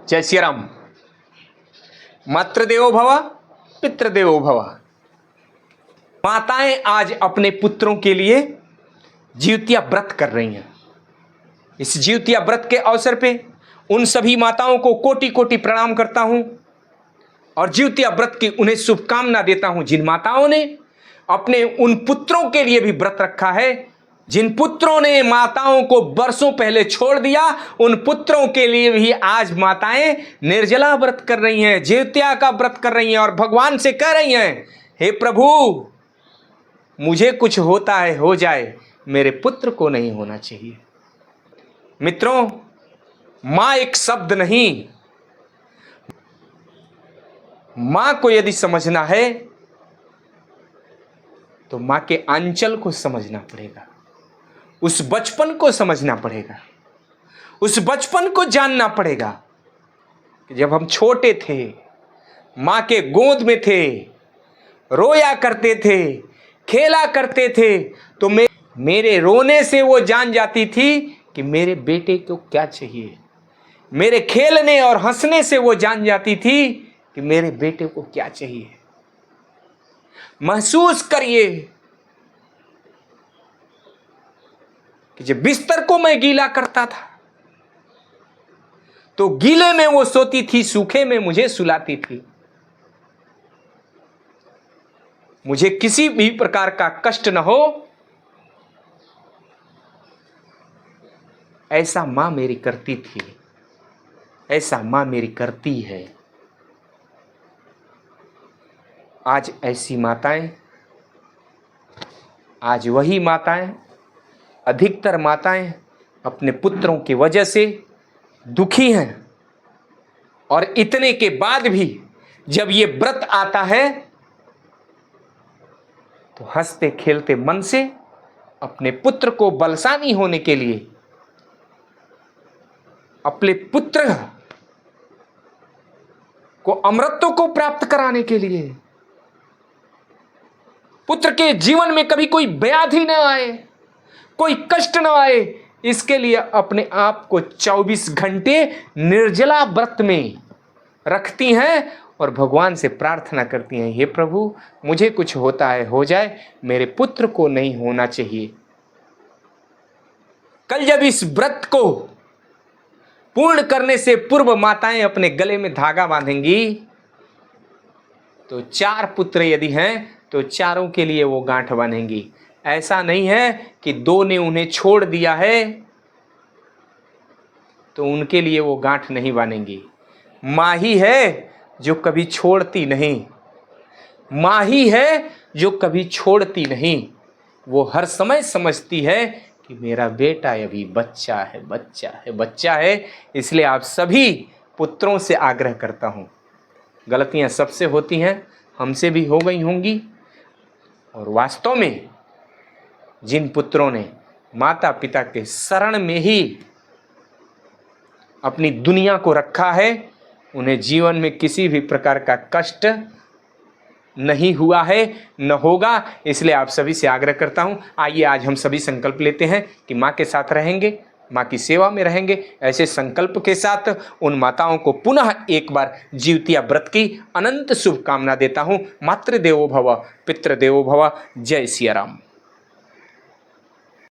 जय सिया राम। मातृदेवो भव, पितृदेवो भव। माताएं आज अपने पुत्रों के लिए जीवतिया व्रत कर रही हैं। इस जीवतिया व्रत के अवसर पे उन सभी माताओं को कोटि कोटि प्रणाम करता हूं और जीवतिया व्रत की उन्हें शुभकामना देता हूं, जिन माताओं ने अपने उन पुत्रों के लिए भी व्रत रखा है, जिन पुत्रों ने माताओं को बरसों पहले छोड़ दिया, उन पुत्रों के लिए भी आज माताएं निर्जला व्रत कर रही हैं, जीवतिया का व्रत कर रही हैं और भगवान से कह रही हैं, हे प्रभु, मुझे कुछ होता है हो जाए, मेरे पुत्र को नहीं होना चाहिए। मित्रों, मां एक शब्द नहीं, मां को यदि समझना है तो मां के आंचल को समझना पड़ेगा, उस बचपन को समझना पड़ेगा, उस बचपन को जानना पड़ेगा कि जब हम छोटे थे, मां के गोद में थे, रोया करते थे, खेला करते थे, तो मेरे रोने से वो जान जाती थी कि मेरे बेटे को क्या चाहिए। मेरे खेलने और हंसने से वो जान जाती थी कि मेरे बेटे को क्या चाहिए। महसूस करिए कि जब बिस्तर को मैं गीला करता था तो गीले में वो सोती थी, सूखे में मुझे सुलाती थी। मुझे किसी भी प्रकार का कष्ट न हो, ऐसा मां मेरी करती थी, ऐसा मां मेरी करती है। आज ऐसी माताएं, आज वही माताएं, अधिकतर माताएं अपने पुत्रों की वजह से दुखी हैं और इतने के बाद भी जब ये व्रत आता है तो हंसते खेलते मन से अपने पुत्र को बलशाली होने के लिए, अपने पुत्र को अमृतत्व को प्राप्त कराने के लिए, पुत्र के जीवन में कभी कोई व्याधि न आए, कोई कष्ट न आए, इसके लिए अपने आप को 24 घंटे निर्जला व्रत में रखती हैं और भगवान से प्रार्थना करती हैं, हे प्रभु, मुझे कुछ होता है हो जाए, मेरे पुत्र को नहीं होना चाहिए। कल जब इस व्रत को पूर्ण करने से पूर्व माताएं अपने गले में धागा बांधेंगी तो 4 पुत्र यदि हैं तो चारों के लिए वो गांठ बांधेंगी। ऐसा नहीं है कि 2 ने उन्हें छोड़ दिया है तो उनके लिए वो गांठ नहीं बांधेंगी। मां ही है जो कभी छोड़ती नहीं, मां ही है जो कभी छोड़ती नहीं। वो हर समय समझती है कि मेरा बेटा अभी बच्चा है, बच्चा है, बच्चा है। इसलिए आप सभी पुत्रों से आग्रह करता हूँ, गलतियाँ सबसे होती हैं, हमसे भी हो गई होंगी, और वास्तव में जिन पुत्रों ने माता पिता के शरण में ही अपनी दुनिया को रखा है, उन्हें जीवन में किसी भी प्रकार का कष्ट नहीं हुआ है, न होगा। इसलिए आप सभी से आग्रह करता हूं, आइए आज हम सभी संकल्प लेते हैं कि मां के साथ रहेंगे, मां की सेवा में रहेंगे। ऐसे संकल्प के साथ उन माताओं को पुनः एक बार जीवतिया व्रत की अनंत शुभकामना देता हूं। मातृदेवो भव, पितृदेवो भव। जय सिया राम।